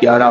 11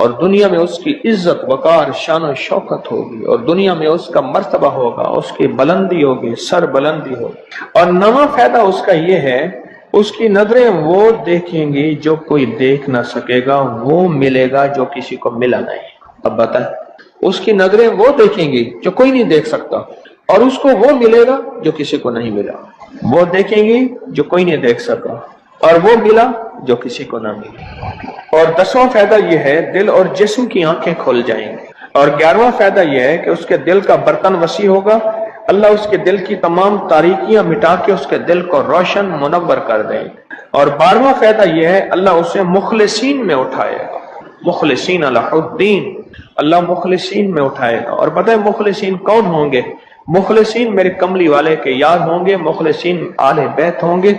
اور دنیا میں اس کی عزت وقار شان و شوکت ہوگی، اور دنیا میں اس کا مرتبہ ہوگا، اس کی بلندی ہوگی، سر بلندی ہوگی۔ اور نواں فائدہ اس کا یہ ہے، اس کی نظریں وہ دیکھیں گی جو کوئی دیکھ نہ سکے گا، وہ ملے گا جو کسی کو ملا نہیں۔ اب بتائیں، اس کی نظریں وہ دیکھیں گی جو کوئی نہیں دیکھ سکتا، اور اس کو وہ ملے گا جو کسی کو نہیں ملا۔ وہ دیکھیں گی جو کوئی نہیں دیکھ سکا، اور وہ ملا جو کسی کو نہ ملا۔ اور 10واں فائدہ یہ ہے، دل اور جسم کی آنکھیں کھل جائیں گی۔ اور 11واں فائدہ یہ ہے کہ اس کے دل کا برتن وسیع ہوگا، اللہ اس کے دل کی تمام تاریکیاں مٹا کے اس کے دل کو روشن منور کر دیں گے۔ اور 12واں فائدہ یہ ہے، اللہ اسے مخلصین میں اٹھائے گا، مخلصین اللہ الدین، اللہ مخلصین میں اٹھائے گا۔ اور پتہ ہے مخلصین کون ہوں گے؟ مخلصین میرے کملی والے کے یار ہوں گے، مخلصین آل بیت ہوں گے،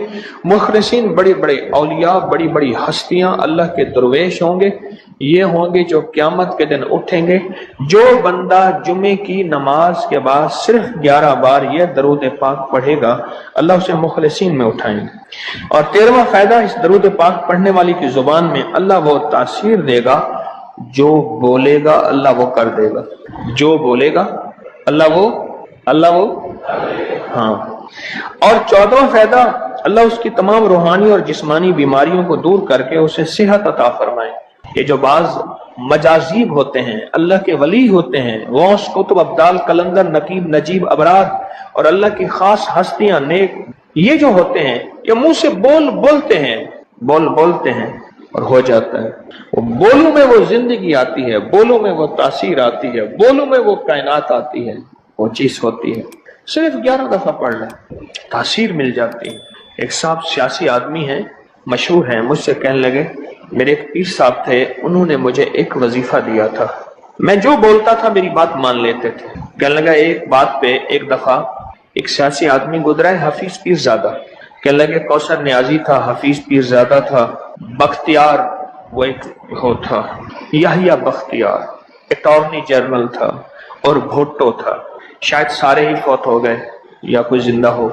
مخلصین بڑی بڑی اولیاء، بڑی بڑی ہستیاں اللہ کے درویش ہوں گے۔ یہ ہوں گے جو قیامت کے دن اٹھیں گے۔ جو بندہ جمعے کی نماز کے بعد صرف 11 بار یہ درود پاک پڑھے گا، اللہ اسے مخلصین میں اٹھائیں گے۔ اور 13واں فائدہ، اس درود پاک پڑھنے والی کی زبان میں اللہ وہ تاثیر دے گا، جو بولے گا اللہ وہ کر دے گا، جو بولے گا اللہ وہ ہاں۔ اور 14واں فائدہ، اللہ اس کی تمام روحانی اور جسمانی بیماریوں کو دور کر کے اسے صحت عطا فرمائے۔ یہ جو بعض مجاذیب ہوتے ہیں، اللہ کے ولی ہوتے ہیں، غوث، قطب، ابدال، قلندر، نقیب، نجیب، ابرار، اور اللہ کی خاص ہستیاں، نیک، یہ جو ہوتے ہیں یہ منہ سے بولتے ہیں اور ہو جاتا ہے۔ وہ بولوں میں وہ زندگی آتی ہے، بولوں میں وہ تاثیر آتی ہے، بولوں میں وہ کائنات آتی ہے، وہ چیز ہوتی ہے۔ صرف 11 دفعہ پڑھ لیں، تاثیر مل جاتی ہے۔ ایک صاحب سیاسی آدمی ہیں، مشہور ہیں، مجھ سے کہنے لگے، میرے ایک پیر صاحب تھے، انہوں نے مجھے ایک وظیفہ دیا تھا، میں جو بولتا تھا میری بات مان لیتے تھے۔ کہنے لگا ایک بات پہ ایک دفعہ ایک سیاسی آدمی گزرا ہے، حفیظ پیر زادہ، کہنے لگے کوثر نیازی تھا، حفیظ پیر زادہ تھا، بختیار وہ ایک ہو تھا، یحییٰ بختیار اٹارنی جنرل تھا، اور بھٹو تھا، شاید سارے ہی فوت ہو گئے یا کوئی زندہ ہو۔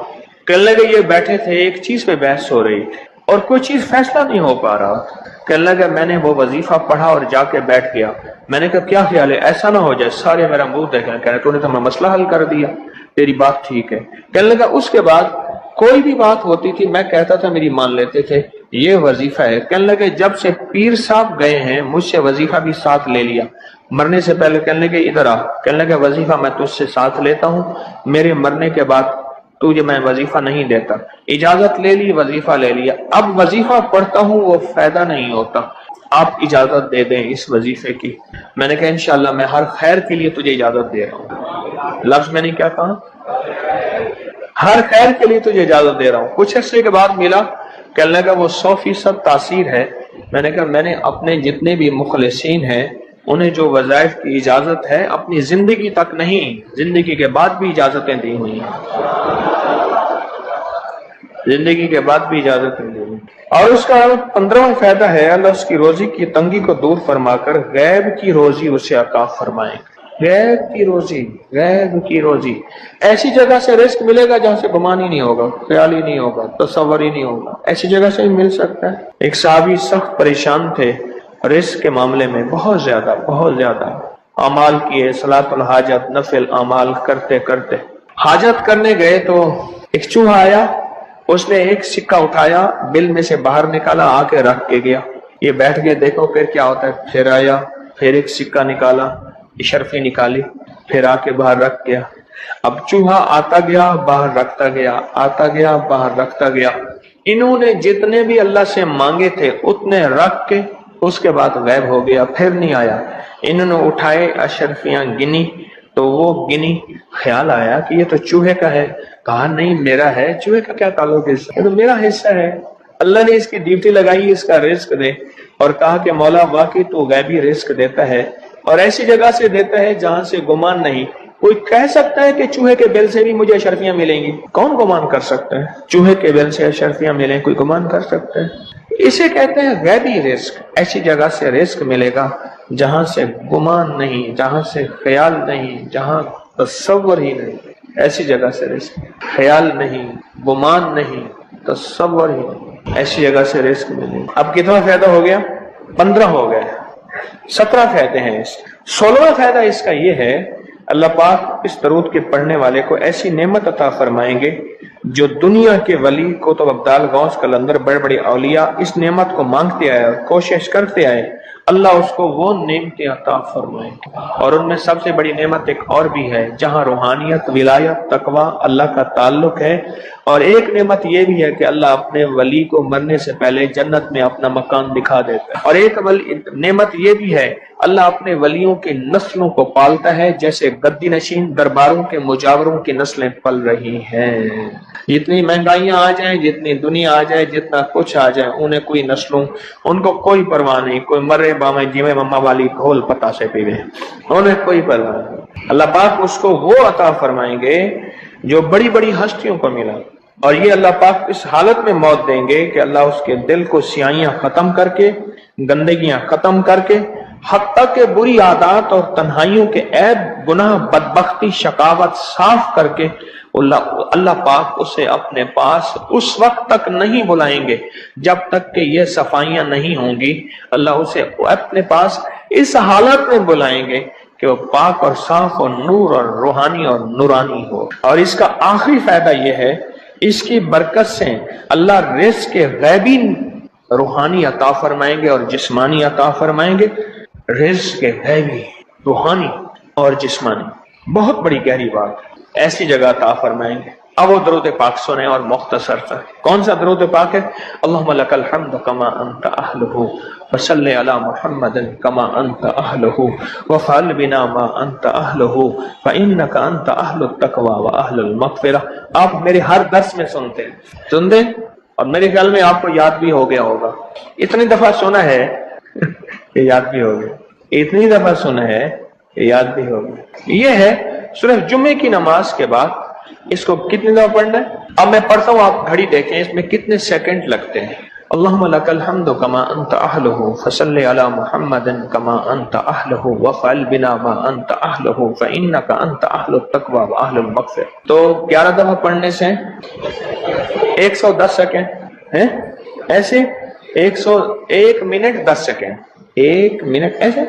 کہنے لگے یہ بیٹھے تھے، ایک چیز پہ بحث ہو رہی تھی اور کوئی چیز فیصلہ نہیں ہو پا رہا۔ کہنے لگا میں نے وہ وظیفہ پڑھا اور جا کے بیٹھ گیا۔ میں نے کہا کیا خیال ہے، ایسا نہ ہو جائے سارے میرا منہ دیکھیں، کہہ رہے تو نے تو ہمیں مسئلہ حل کر دیا، تیری بات ٹھیک ہے۔ کہنے لگا اس کے بعد کوئی بھی بات ہوتی تھی میں کہتا تھا میری مان لیتے تھے، یہ وظیفہ ہے۔ کہنے لگے جب سے پیر صاحب گئے ہیں مجھ سے وظیفہ بھی ساتھ لے لیا، مرنے سے پہلے کہنے لگے ادھر آ، کہنے لگے وظیفہ میں تجھ سے ساتھ لیتا ہوں، میرے مرنے کے بعد تجھے میں وظیفہ نہیں دیتا، اجازت لے لی، وظیفہ لے لیا، اب وظیفہ پڑھتا ہوں وہ فائدہ نہیں ہوتا، آپ اجازت دے دیں اس وظیفے کی۔ میں نے کہا انشاءاللہ میں ہر خیر کے لیے تجھے اجازت دے رہا ہوں، لفظ میں نے کیا کہا، ہر خیر کے لیے تجھے اجازت دے رہا ہوں۔ کچھ عرصے کے بعد ملا، کہنے لگا وہ 100% تاثیر ہے۔ میں نے کہا میں نے اپنے جتنے بھی مخلصین ہیں انہیں جو وظائف کی اجازت ہے اپنی زندگی تک نہیں، زندگی کے بعد بھی اجازتیں دی ہوئی ہیں، زندگی کے بعد بھی اجازتیں دی ہوئی۔ اور اس کا 15واں فائدہ ہے، اللہ اس کی روزی کی تنگی کو دور فرما کر غیب کی روزی اسے عطا فرمائیں۔ غیب کی روزی، غیب کی روزی، ایسی جگہ سے رزق ملے گا جہاں سے گمان ہی نہیں ہوگا، خیال ہی نہیں ہوگا، تصور ہی نہیں ہوگا، ایسی جگہ سے ہی مل سکتا ہے۔ ایک صحابی سخت پریشان تھے رزق کے معاملے میں، بہت زیادہ اعمال کیے، صلاۃ الحاجت، نفل اعمال کرتے کرتے حاجت کرنے گئے تو ایک چوہا آیا، اس نے ایک سکہ اٹھایا، بل میں سے باہر نکالا، آ کے رکھ کے گیا۔ یہ بیٹھ کے دیکھو پھر کیا ہوتا ہے، پھر آیا، پھر ایک سکہ نکالا، اشرفی نکالی، پھر آ کے باہر رکھ گیا۔ اب چوہا آتا گیا باہر رکھتا گیا، آتا گیا باہر رکھتا گیا۔ انہوں نے جتنے بھی اللہ سے مانگے تھے اتنے رکھ کے اس کے بعد غائب ہو گیا، پھر نہیں آیا۔ انہوں نے اٹھائے اشرفیاں گنی تو وہ گنی، خیال آیا کہ یہ تو چوہے کا ہے، کہا نہیں میرا ہے، چوہے کا کیا تعلق ہے، یہ تو میرا حصہ ہے۔ اللہ نے اس کی ڈیوٹی لگائی اس کا رزق دے، اور کہا کہ مولا واقعی تو غیبی رزق دیتا ہے، اور ایسی جگہ سے دیتا ہے جہاں سے گمان نہیں۔ کوئی کہہ سکتا ہے کہ چوہے کے بل سے بھی مجھے اشرفیاں ملیں گی؟ کون گمان کر سکتا ہے چوہے کے بل سے اشرفیاں ملیں؟ کوئی گمان کر سکتا ہے؟ اسے کہتے ہیں غیبی رزق۔ ایسی جگہ سے رزق ملے گا جہاں سے گمان نہیں، جہاں سے خیال نہیں، جہاں تصور ہی نہیں، ایسی جگہ سے رزق، خیال نہیں، گمان نہیں، تصور ہی نہیں، ایسی جگہ سے رزق ملے گا۔ اب کتنا فائدہ ہو گیا؟ 15 ہو گئے۔ 17 فائدے ہیں اس 16واں فائدہ اس کا یہ ہے، اللہ پاک اس درود کے پڑھنے والے کو ایسی نعمت عطا فرمائیں گے جو دنیا کے ولی قطب ابدال غوث قلندر بڑے بڑے اولیاء اس نعمت کو مانگتے آئے اور کوشش کرتے آئے، اللہ اس کو وہ نعمتیں عطا فرمائیں گے۔ اور ان میں سب سے بڑی نعمت ایک اور بھی ہے، جہاں روحانیت، ولایت، تقوی، اللہ کا تعلق ہے، اور ایک نعمت یہ بھی ہے کہ اللہ اپنے ولی کو مرنے سے پہلے جنت میں اپنا مکان دکھا دیتا ہے، اور ایک نعمت یہ بھی ہے، اللہ اپنے ولیوں کی نسلوں کو پالتا ہے جیسے گدی نشین درباروں کے مجاوروں کی نسلیں پل رہی ہیں۔ جتنی مہنگائیاں آ جائیں، جتنی دنیا آ جائے، جتنا کچھ آ جائے، انہیں کوئی نسلوں، ان کو کوئی پرواہ نہیں، کوئی مرے باویں جیویں مما والی گھول پتا سے پیوے، انہیں کوئی پرواہ نہیں۔ اللہ پاک اس کو وہ عطا فرمائیں گے جو بڑی بڑی ہستیوں کو ملا، اور یہ اللہ پاک اس حالت میں موت دیں گے کہ اللہ اس کے دل کو سیاہیاں ختم کر کے، گندگیاں ختم کر کے، حتیٰ کہ بری عادات اور تنہائیوں کے عیب، گناہ، بدبختی، شقاوت صاف کر کے اللہ پاک اسے اپنے پاس اس وقت تک نہیں بلائیں گے جب تک کہ یہ صفائیاں نہیں ہوں گی۔ اللہ اسے اپنے پاس اس حالت میں بلائیں گے کہ وہ پاک اور صاف اور نور اور روحانی اور نورانی ہو۔ اور اس کا آخری فائدہ یہ ہے، اس کی برکت سے اللہ رزق کے غیبی روحانی عطا فرمائیں گے اور جسمانی عطا فرمائیں گے، رزق کے غیبی روحانی اور جسمانی، بہت بڑی گہری بات ہے، ایسی جگہ عطا فرمائیں گے۔ اب وہ درود پاک سنیں اور مختصر تھا۔ کون سا درود پاک ہے؟ اللہم لک الحمد کما انت اہلہ وصلی علی محمد کما انت اہلہ وفعل بنا ما انت اہلہ فانک انت اہل التقوی واہل المغفرہ۔ آپ میرے ہر درس میں سنتے ہیں اور میرے خیال میں آپ کو یاد بھی ہو گیا ہوگا، اتنی دفعہ سنا ہے کہ یاد بھی ہو گیا، اتنی دفعہ سنا ہے کہ یاد بھی ہو گیا۔ یہ ہے صرف جمعے کی نماز کے بعد اس کو کتنی دفعہ پڑھنا ہے؟ اب میں پڑھتا ہوں، آپ گھڑی دیکھیں اس میں کتنے سیکنڈ لگتے ہیں۔ اللہم لک الحمد کما انت اہلہ فصلی علی محمد کما انت اہلہ وفعل بنا ما انت اہلہ فانک انت اہل التقوی واہل المغفرہ۔ تو 11 دفعہ پڑھنے سے 110 سیکنڈ ہیں، ایسے 101 منٹ 10 سیکنڈ، 1 منٹ ایسے۔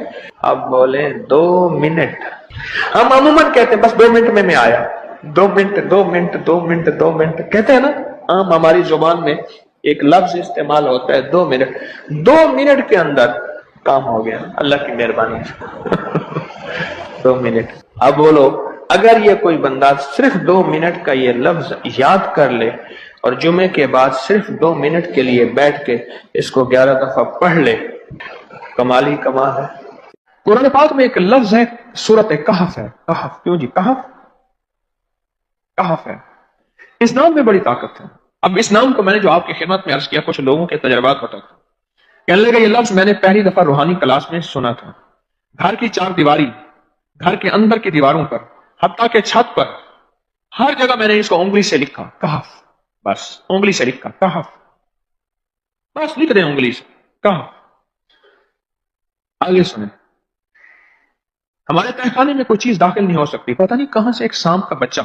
اب بولیں 2 منٹ، ہم عموماً کہتے ہیں بس 2 منٹ میں آیا، 2 منٹ 2 منٹ 2 منٹ 2 منٹ کہتے ہیں نا، عام ہماری زبان میں ایک لفظ استعمال ہوتا ہے 2 منٹ۔ 2 منٹ کے اندر کام ہو گیا اللہ کی مہربانی سے۔ 2 منٹ۔ اب بولو، اگر یہ کوئی بندہ صرف 2 منٹ کا یہ لفظ یاد کر لے اور جمعے کے بعد صرف 2 منٹ کے لیے بیٹھ کے اس کو 11 دفعہ پڑھ لے، کمال ہی کمال ہے۔ قرآن پاک میں ایک لفظ ہے، سورۃ کہف ہے۔ کہف، کیوں جی کہف؟ کہف ہے، اس نام میں بڑی طاقت ہے۔ اب اس نام کو میں نے جو آپ کی خدمت میں عرض کیا، کچھ لوگوں کے تجربات بتاتا ہوں۔ کہنے لگا یہ لفظ میں نے پہلی دفعہ روحانی کلاس میں سنا تھا، گھر کی 4 دیواری، گھر کے اندر کی دیواروں پر، حتیٰ کہ چھت پر، ہر جگہ میں نے اس کو انگلی سے لکھا، کہف، بس انگلی سے لکھا کہف، بس لکھ دیں انگلی سے کہف۔ آگے سنیں، ہمارے تہخانے میں کوئی چیز داخل نہیں ہو سکتی، پتہ نہیں کہاں سے ایک سانپ کا بچہ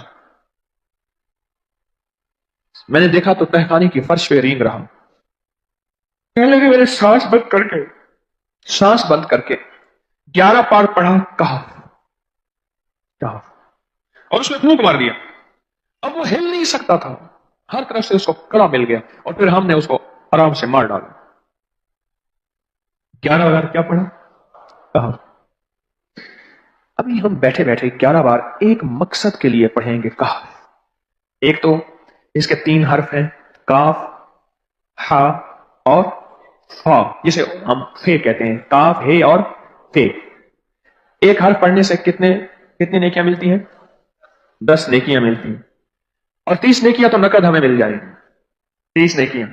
میں نے دیکھا تو تہخانے کی فرش پہ رینگ رہا۔ کہنے لگے میرے سانس بند کر کے 11 بار پڑھا کہف کہف، اور اس میں پھونک مار دیا۔ اب وہ ہل نہیں سکتا تھا، ہر طرف سے اس کو کڑا مل گیا، اور پھر ہم نے اس کو آرام سے مار ڈالا۔ 11 بار کیا پڑھا؟ کہف۔ ابھی ہم بیٹھے بیٹھے 11 بار ایک مقصد کے لیے پڑھیں گے کہف۔ ایک تو اس کے 3 حرف ہیں، کاف، ہا اور فا، جسے ہم فے کہتے ہیں، کاف، ہے اور فے۔ ایک حرف پڑھنے سے کتنی نیکیاں ملتی ہیں؟ 10 نیکیاں ملتی ہیں، اور 30 نیکیاں تو نقد ہمیں مل جائیں گی، 30 نیکیاں۔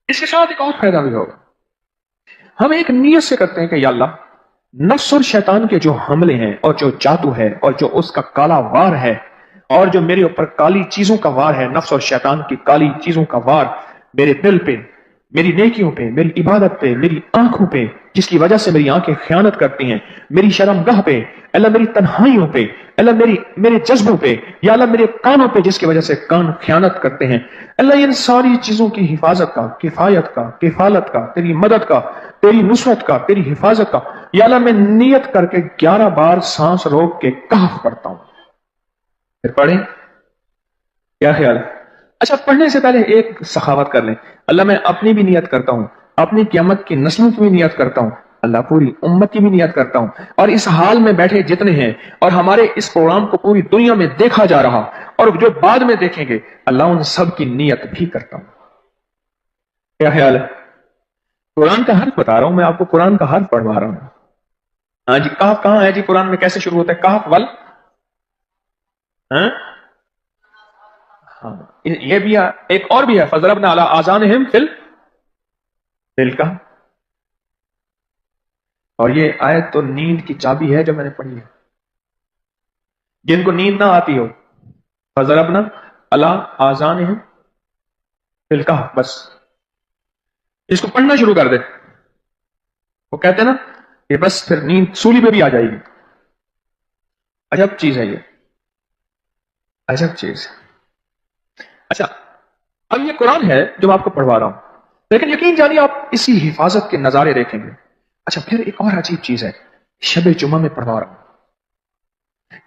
اس کے ساتھ ایک اور فائدہ بھی ہوگا، ہم ایک نیت سے کرتے ہیں کہ یا اللہ، نفس اور شیطان کے جو حملے ہیں اور جو جادو ہے اور جو اس کا کالا وار ہے اور جو میرے اوپر کالی چیزوں کا وار ہے، نفس اور شیطان کی کالی چیزوں کا وار میرے دل پہ، میری نیکیوں پہ، میری عبادت پہ، میری آنکھوں پہ، جس کی وجہ سے میری آنکھیں خیانت کرتی ہیں، میری شرمگاہ پہ، اللہ میری تنہائیوں پہ، اللہ میرے جذبوں پہ، یا اللہ میرے کانوں پہ جس کی وجہ سے کان خیانت کرتے ہیں، اللہ ان ساری چیزوں کی حفاظت کا، کفایت کا، کفالت کا، تیری مدد کا، تیری نصرت کا، تیری حفاظت کا یا اللہ میں نیت کر کے 11 بار سانس روک کے کہف پڑھتا ہوں. پھر پڑھیں. کیا خیال ہے؟ اچھا پڑھنے سے پہلے ایک سخاوت کر لیں. اللہ میں اپنی بھی نیت کرتا ہوں, اپنی قیامت کی نسلوں کی بھی نیت کرتا ہوں, اللہ پوری امت کی بھی نیت کرتا ہوں, اور اس حال میں بیٹھے جتنے ہیں اور ہمارے اس پروگرام کو پوری دنیا میں دیکھا جا رہا اور جو بعد میں دیکھیں گے, اللہ ان سب کی نیت بھی کرتا ہوں. کیا خیال ہے؟ قرآن کا حرف بتا رہا ہوں میں آپ کو, قرآن کا حرف پڑھوا رہا ہوں. ہاں جی, کہف کہاں ہے جی قرآن میں؟ کیسے شروع ہوتا ہے کہف ول؟ ہاں یہ بھی ہے, ایک اور بھی ہے فضربنا علی آذانہم فی دل کا. اور یہ آیت تو نیند کی چابی ہے جو میں نے پڑھی ہے. جن کو نیند نہ آتی ہو, فضربنا علی آذانہم فی الکہف, بس اس کو پڑھنا شروع کر دے. وہ کہتے ہیں نا کہ بس پھر نیند سولی پہ بھی آ جائے گی. عجب چیز ہے یہ, عجب چیز. اچھا اب یہ قرآن ہے جو آپ کو پڑھوا رہا ہوں, لیکن یقین جانیے آپ اسی حفاظت کے نظارے دیکھیں گے. اچھا پھر ایک اور عجیب چیز ہے, شب جمعہ میں پڑھوا رہا ہوں,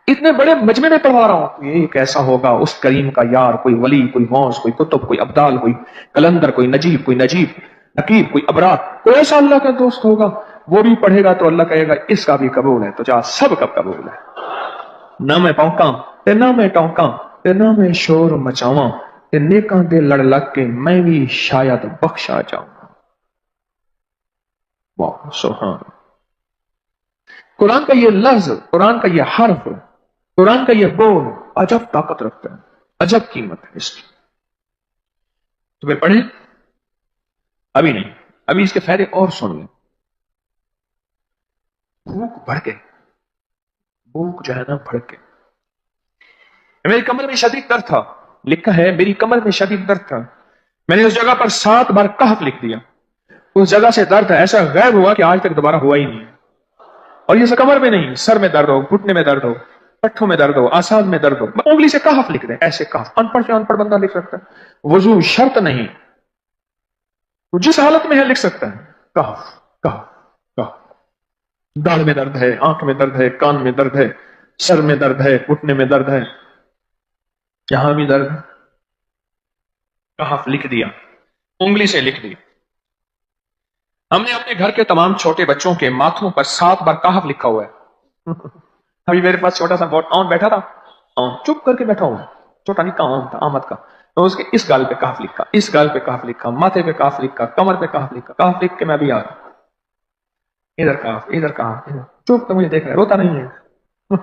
اتنے بڑے مجمع میں پڑھوا رہا ہوں. یہ کیسا ہوگا اس کریم کا یار, کوئی ولی, کوئی غوث, کوئی قطب, کوئی ابدال, کوئی کلندر, کوئی نجیب, کوئی نجیب نقیب, کوئی ابرار, کوئی ایسا اللہ کا دوست ہوگا, وہ بھی پڑھے گا تو اللہ کہے گا اس کا بھی قبول ہے, تو جا سب کا قبول ہے. نہ میں پونکاں تے نہ میں ٹونکاں تے نہ میں شور مچاواں تے نیکاں دے لڑ لگ کے میں بھی شاید بخشا جاؤں. واہ سبحان. قرآن کا یہ لفظ, قرآن کا یہ حرف, قرآن کا یہ بول عجب طاقت رکھتا ہے, عجب قیمت ہے اس کی. تو پھر پڑھیں. ابھی نہیں, ابھی اس کے فائدے اور سن لیں. بھوک بڑھ کے, بھوک جو ہے نا بڑھ کے, میری کمر میں شدید درد تھا, لکھا ہے میری کمر میں شدید درد تھا, میں نے اس جگہ پر 7 بار کہف لکھ دیا. اس جگہ سے درد ایسا غائب ہوا کہ آج تک دوبارہ ہوا ہی نہیں. اور یہ کمر میں نہیں, سر میں درد ہو, گھٹنے میں درد ہو, پٹھوں میں درد ہو, آسان میں درد ہو, انگلی سے کہف لکھ دیں, ایسے کہف. ان پڑھ سے ان پڑھ بندہ لکھ سکتا ہے, وضو شرط نہیں, تو جس حالت میں ہے لکھ سکتا ہے. کہف کہف کہف. داڑھ میں درد ہے, آنکھ میں درد ہے, کان میں درد ہے, سر میں درد ہے, گھٹنے میں درد ہے, یہاں بھی درد, کہف لکھ دیا, انگلی سے لکھ دیا. ہم نے اپنے گھر کے تمام چھوٹے بچوں کے ماتھوں پر 7 بار کہف لکھا ہوا ہے. ابھی میرے پاس چھوٹا سا بہت آن بیٹھا تھا, چپ کر کے بیٹھا ہوا, چھوٹا نہیں آن تھا, آمد کا, تو اس کے اس گال پہ کہف لکھا, اس گال پہ کہف لکھا, ماتھے پہ کہف لکھا, کمر پہ کہف لکھا, کہف لکھ کے میں بھی آ رہا, ادھر کہف, ادھر کہف, چپ تو مجھے دیکھ رہا ہے, روتا نہیں ہے.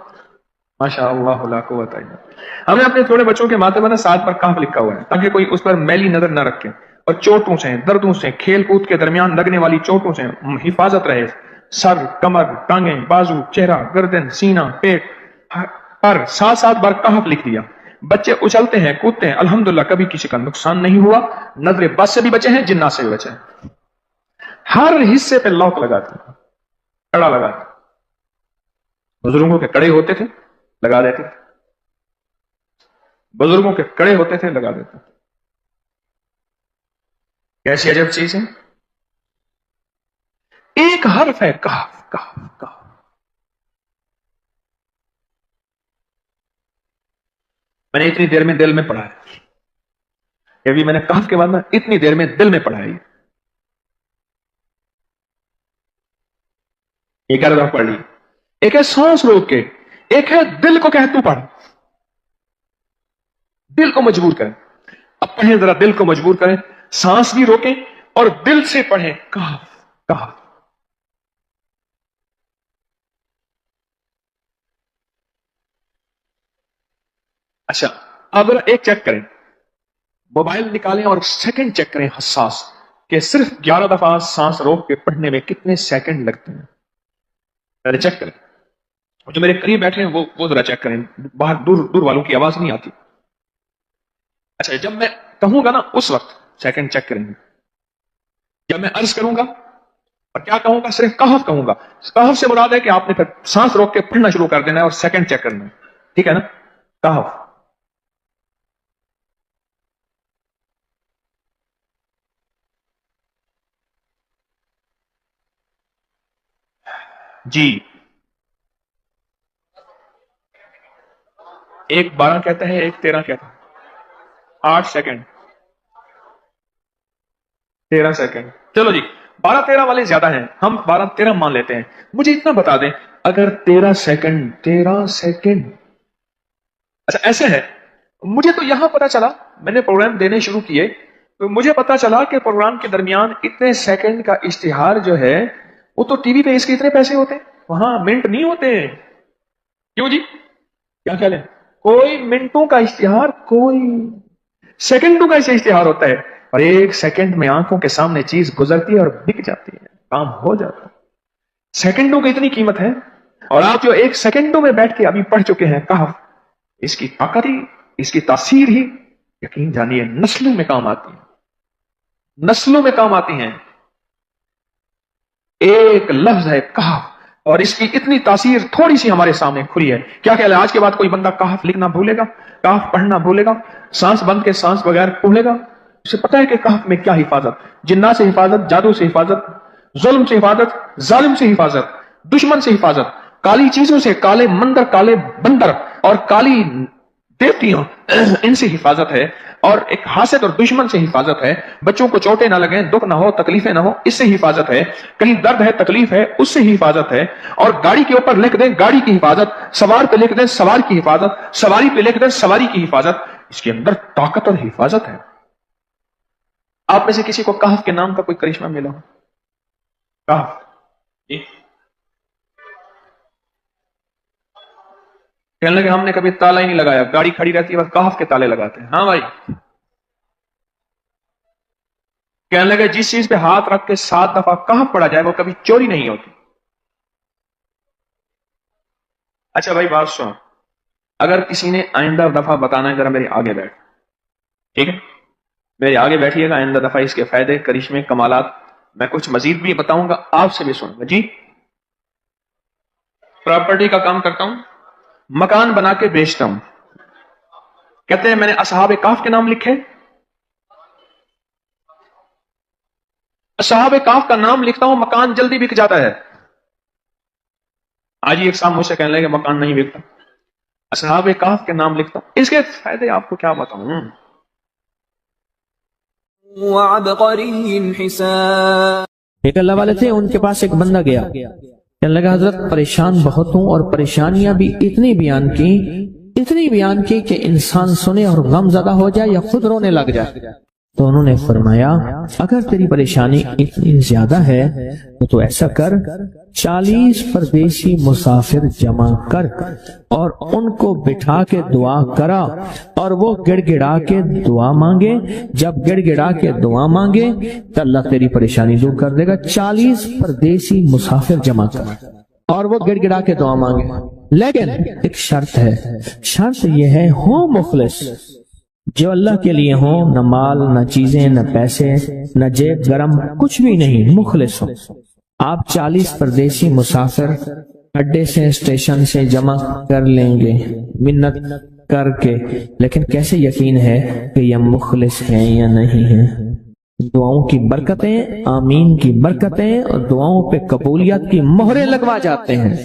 ماشاء اللہ لا قوت الا باللہ. ہم نے اپنے تھوڑے بچوں کے ماتھے پر 7 بار کہف لکھا ہوا ہے تاکہ کوئی اس پر میلی نظر نہ رکھے, اور چوٹوں سے, دردوں سے, کھیل کود کے درمیان لگنے والی چوٹوں سے حفاظت رہے. سر, کمر, ٹانگیں, بازو, چہرہ, گردن, سینہ, پیٹ پر 7 بار کہف لکھ دیا. بچے اچھلتے ہیں, کودتے ہیں, الحمدللہ کبھی کسی کا نقصان نہیں ہوا. نظر بد سے بھی بچے ہیں, جنات سے بھی بچے ہیں. ہر حصے پہ لاک لگاتے ہیں, کڑا لگاتے. بزرگوں کے کڑے ہوتے تھے, لگا دیتے تھے, بزرگوں کے کڑے ہوتے تھے, لگا دیتے تھے. کیسی عجب چیز ہے. ایک حرف ہے کہف کہف کہف. میں نے اتنی دیر میں دل میں پڑھا ہے, ابھی میں نے کہف کے بعد میں اتنی دیر میں دل میں پڑھا ہے. ایک ہے پڑھ لی, ایک ہے سانس روک کے, ایک ہے دل کو کہ تو پڑھ, دل کو مجبور کریں. اب پڑھیں ذرا, دل کو مجبور کریں, سانس بھی روکیں اور دل سے پڑھیں کہف کہف. اچھا اب ایک چیک کریں, موبائل نکالیں اور سیکنڈ چیک کریں حساس, کہ صرف 11 دفعہ سانس روک کے پڑھنے میں کتنے سیکنڈ لگتے ہیں. پہلے چیک کریں, جو میرے قریب بیٹھے ہیں وہ ذرا چیک کریں, باہر دور دور والوں کی آواز نہیں آتی. اچھا جب میں کہوں گا نا اس وقت سیکنڈ چیک کریں گے. جب میں عرض کروں گا اور کیا کہوں گا, صرف کہف کہوں گا, کہف سے مراد ہے کہ آپ نے پھر سانس روک کے پڑھنا شروع کر دینا ہے اور سیکنڈ چیک کرنا ہے, ٹھیک ہے نا. کہف. جی، ایک 12 کہتا ہے، ایک 13 کہتا ہے، 8 سیکنڈ 13 سیکنڈ، چلو جی 12 13 والے زیادہ ہیں، ہم 12 13 مان لیتے ہیں۔ مجھے اتنا بتا دیں، اگر 13 سیکنڈ اچھا ایسے ہے، مجھے تو یہاں پتا چلا، میں نے پروگرام دینے شروع کیے تو مجھے پتا چلا کہ پروگرام کے درمیان اتنے سیکنڈ کا اشتہار جو ہے وہ تو ٹی وی پہ اس کے اتنے پیسے ہوتے ہیں، وہاں منٹ نہیں ہوتے ہیں۔ کیوں جی، کیا خیال ہے؟ کوئی منٹوں کا اشتہار، کوئی سیکنڈوں کا اشتہار ہوتا ہے، اور ایک سیکنڈ میں آنکھوں کے سامنے چیز گزرتی ہے اور بک جاتی ہے، کام ہو جاتا ہے۔ سیکنڈوں کی اتنی قیمت ہے، اور آپ جو ایک سیکنڈوں میں بیٹھ کے ابھی پڑھ چکے ہیں کہف، اس کی طاقت ہی، اس کی تاثیر ہی یقین جانیے نسلوں میں کام آتی ہے، نسلوں میں کام آتی ہیں۔ ایک لفظ ہے کہف، اور اس کی اتنی تاثیر تھوڑی سی ہمارے سامنے کھلی ہے۔ کیا خیال ہے آج کے بعد کوئی بندہ کہف لکھنا بھولے گا، کہف پڑھنا بھولے گا، سانس بند کے سانس بغیر بھولے گا؟ اسے پتا ہے کہ کہف میں کیا حفاظت، جنات سے حفاظت، جادو سے حفاظت، ظلم سے حفاظت، ظالم سے حفاظت، دشمن سے حفاظت، کالی چیزوں سے، کالے مندر، کالے بندر اور کالی دیوتیاں، ان سے حفاظت ہے، اور ایک حاسد اور دشمن سے حفاظت ہے۔ بچوں کو چوٹیں نہ لگیں، دکھ نہ ہو، تکلیفیں نہ ہو، اس سے حفاظت ہے۔ کہیں درد ہے، تکلیف ہے، اس سے حفاظت ہے۔ اور گاڑی کے اوپر لکھ دیں گاڑی کی حفاظت، سوار پہ لکھ دیں سوار کی حفاظت، سواری پہ لکھ دیں سواری کی حفاظت، اس کے اندر طاقت اور حفاظت ہے۔ آپ میں سے کسی کو کہف کے نام کا کوئی کرشمہ ملا ہو؟ کہف جی، کہنے لگے ہم نے کبھی تالا ہی نہیں لگایا، گاڑی کھڑی رہتی ہے بس کہف کے تالے لگاتے ہیں۔ ہاں بھائی، کہنے لگے جس چیز پہ ہاتھ رکھ کے 7 دفعہ کہف پڑا جائے وہ کبھی چوری نہیں ہوتی۔ اچھا بھائی بات سن، اگر کسی نے آئندہ دفعہ بتانا ہے ذرا میرے آگے بیٹھ، ٹھیک ہے؟ میرے آگے بیٹھیے گا، آئندہ دفعہ اس کے فائدے، کرشمے، کمالات میں کچھ مزید بھی بتاؤں گا، آپ سے بھی سنوں گا۔ جی، پراپرٹی کا کام کرتا ہوں، مکان بنا کے بیچتا ہوں، کہتے ہیں میں نے اصحاب کہف کے نام لکھے، اصحاب کہف کا نام لکھتا ہوں، مکان جلدی بک جاتا ہے۔ آج ہی ایک صاحب مجھ سے کہنے لگے مکان نہیں بکتا، اصحاب کہف کے نام لکھتا ہوں، اس کے فائدے آپ کو کیا بتاؤں۔ وعبقری حسان، ایک اللہ والے تھے، ان کے پاس ایک بندہ گیا، کہنے لگا حضرت پریشان بہت ہوں، اور پریشانیاں بھی اتنی بیان کی کہ انسان سنے اور غم زدہ ہو جائے یا خود رونے لگ جائے۔ تو انہوں نے فرمایا اگر تیری پریشانی اتنی زیادہ ہے تو ایسا کر، 40 پردیسی مسافر جمع کر اور ان کو بٹھا کے دعا کرا، اور وہ گڑ گڑا کے دعا مانگے، جب گڑ گڑا کے دعا مانگے تو اللہ تیری پریشانی دور کر دے گا۔ 40 پردیسی مسافر جمع کر اور وہ گڑ گڑا کے دعا مانگے، لیکن ایک شرط ہے، شرط یہ ہے ہو مخلص، جو اللہ کے لیے ہوں، نہ مال، نہ چیزیں، نہ پیسے، نہ جیب گرم، کچھ بھی نہیں، مخلص ہو۔ آپ 40 پردیسی مسافر اڈے سے، اسٹیشن سے جمع کر لیں گے منت کر کے، لیکن کیسے یقین ہے کہ یہ مخلص ہیں یا نہیں ہیں؟ دعاؤں کی برکتیں، آمین کی برکتیں اور دعاؤں پہ قبولیت کی مہریں لگوا جاتے ہیں۔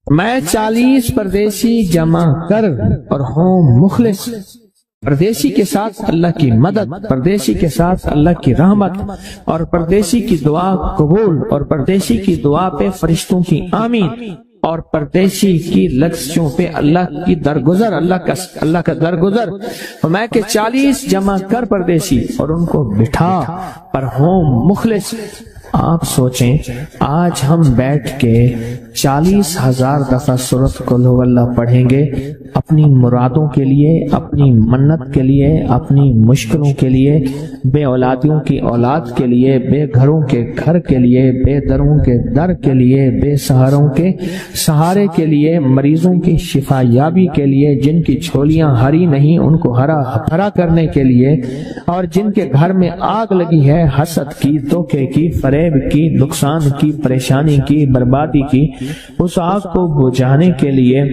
میں 40 پردیسی جمع کر اور ہوں مخلص، پردیسی کے ساتھ اللہ کی مدد، پردیسی کے ساتھ اللہ کی رحمت، اور پردیسی کی دعا قبول، اور پردیسی کی دعا پہ فرشتوں کی آمین، اور پردیسی کی لفظوں پہ اللہ کی درگزر، اللہ کا درگزر۔ میں کہ 40 جمع کر پردیسی اور ان کو بٹھا پر ہوں مخلص۔ آپ سوچیں آج ہم بیٹھ کے 40,000 دفعہ سورۃ قل ہو اللہ پڑھیں گے اپنی مرادوں کے لیے، اپنی منت کے لیے، اپنی مشکلوں کے لیے، بے اولادیوں کی اولاد کے لیے، بے گھروں کے گھر کے لیے، بے دروں کے در کے لیے، بے سہاروں کے سہارے کے لیے، مریضوں کی شفا یابی کے لیے، جن کی چھولیاں ہری نہیں ان کو ہرا کرنے کے لیے، اور جن کے گھر میں آگ لگی ہے حسد کی، دھوکے کی، فریب کی، نقصان کی، پریشانی کی، بربادی کی، اس آگ کو بجھانے کے لیے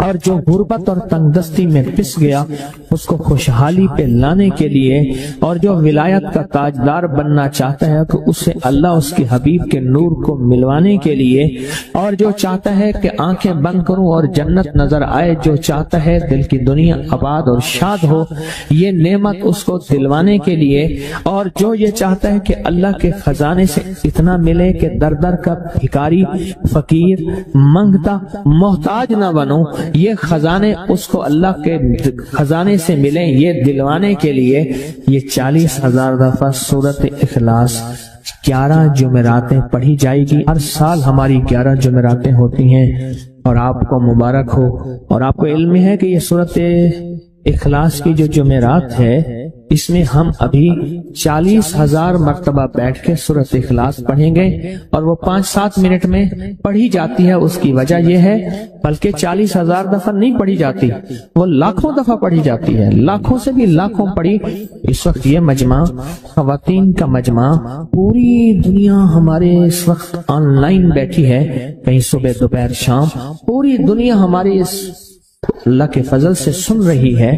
اور جو غربت اور تنگ دستی میں پس گیا اس کو خوشحالی پہ لانے کے لیے، اور جو ولایت کا تاجدار بننا چاہتا ہے تو اسے اللہ اس کے حبیب کے نور کو ملوانے کے لیے، اور جو چاہتا ہے کہ آنکھیں بند کروں اور جنت نظر آئے، جو چاہتا ہے دل کی دنیا آباد اور شاد ہو، یہ نعمت اس کو دلوانے کے لیے، اور جو یہ چاہتا ہے کہ اللہ کے خزانے سے اتنا ملے کہ در در کا بھکاری، فقیر، منگتا، محتاج نہ بنو، یہ خزانے اس کو اللہ کے خزانے سے ملیں، یہ دلوانے کے لیے یہ 40,000 دفعہ سورۃ اخلاص 11 جمعراتیں پڑھی جائے گی۔ ہر سال ہماری 11 جمعراتیں ہوتی ہیں، اور آپ کو مبارک ہو۔ اور آپ کو علم ہے کہ یہ سورۃ اخلاص کی جو جمعرات ہے، اس میں ہم ابھی 40,000 مرتبہ بیٹھ کے سورۃ اخلاص پڑھیں گے، اور وہ 5-7 منٹ میں پڑھی جاتی ہے۔ اس کی وجہ یہ ہے، بلکہ 40,000 دفعہ نہیں پڑھی جاتی، وہ لاکھوں دفعہ پڑھی جاتی ہے، لاکھوں سے بھی لاکھوں پڑھی۔ اس وقت یہ مجمع، خواتین کا مجمع، پوری دنیا ہمارے اس وقت آن لائن بیٹھی ہے، کہیں صبح دوپہر شام، پوری دنیا ہماری اس اللہ کے فضل سے سن رہی ہے،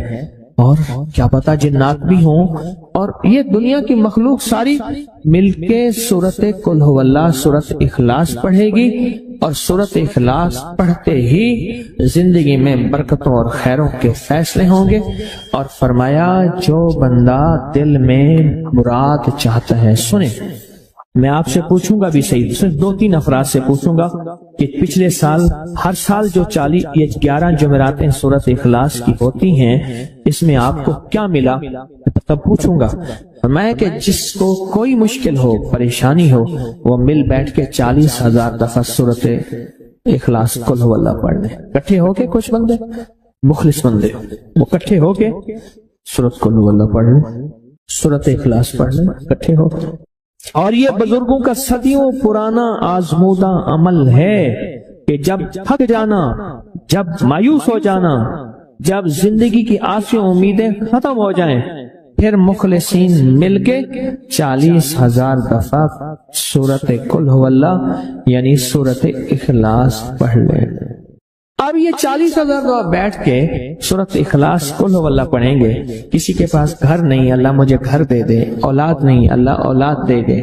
اور کیا پتا جنات بھی ہوں، اور یہ دنیا کی مخلوق ساری مل کے سورۃ قل ھو اللہ، سورۃ اخلاص پڑھے گی، اور سورۃ اخلاص پڑھتے ہی زندگی میں برکتوں اور خیروں کے فیصلے ہوں گے۔ اور فرمایا جو بندہ دل میں مراد چاہتا ہے، سنیں میں آپ سے پوچھوں گا بھی صحیح، صرف 2-3 افراد سے پوچھوں گا کہ پچھلے سال، ہر سال جو 11 جمعراتیں سورۃ اخلاص کی ہوتی ہیں، اس میں آپ کو کیا ملا؟ تب پوچھوں گا میں کہ جس کو کوئی مشکل ہو، پریشانی ہو، وہ مل بیٹھ کے 40,000 دفعہ سورۃ اخلاص قل ھو اللہ پڑھ لیں، کٹھے ہو کے۔ کچھ بندے مخلص بندے وہ کٹھے ہو کے سورۃ قل ھو اللہ پڑھ لیں، سورۃ اخلاص پڑھ لیں کٹھے ہو۔ اور یہ بزرگوں کا صدیوں پرانا آزمودہ عمل ہے کہ جب تھک جانا، جب مایوس ہو جانا، جب زندگی کی آسیں امیدیں ختم ہو جائیں، پھر مخلصین مل کے 40,000 دفعہ سورۃ قل ھو اللہ یعنی سورۃ اخلاص پڑھ لیں۔ اب یہ 40,000 دفعہ بیٹھ کے سورۃ اخلاص قل ھو اللہ پڑھیں گے۔ کسی کے پاس گھر نہیں، اللہ مجھے گھر دے دے، اولاد نہیں، اللہ اولاد دے دے۔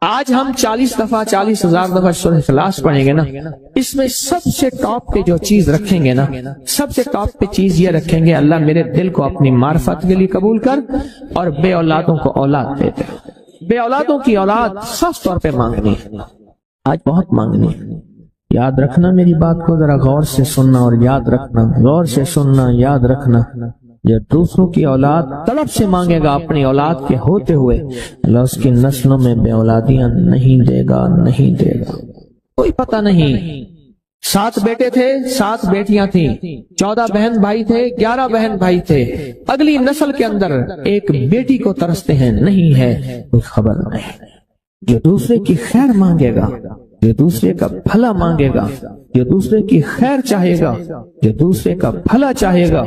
آج ہم 40,000 دفعہ سورۃ اخلاص پڑھیں گے نا، اس میں سب سے ٹاپ پہ جو چیز رکھیں گے نا، سب سے ٹاپ پہ چیز یہ رکھیں گے، اللہ میرے دل کو اپنی معرفت کے لیے قبول کر، اور بے اولادوں کو اولاد دے دے۔ بے اولادوں کی اولاد خاص طور پہ مانگنی، آج بہت مانگنی۔ یاد رکھنا میری بات کو ذرا غور سے سننا، اور یاد رکھنا، غور سے سننا، یاد رکھنا، جو دوسروں کی اولاد طلب سے مانگے گا اپنی اولاد کے ہوتے ہوئے، اللہ اس کی نسلوں میں بے اولادیاں نہیں دے گا، نہیں دے گا۔ کوئی پتہ نہیں، 7 بیٹے تھے، 7 بیٹیاں تھیں، 14 بہن بھائی تھے، 11 بہن بھائی تھے، اگلی نسل کے اندر ایک بیٹی کو ترستے ہیں، نہیں ہے، کوئی خبر نہیں۔ جو دوسرے کی خیر مانگے گا، جو دوسرے کا بھلا مانگے گا، جو دوسرے کی خیر چاہے گا، جو دوسرے کا بھلا چاہے گا،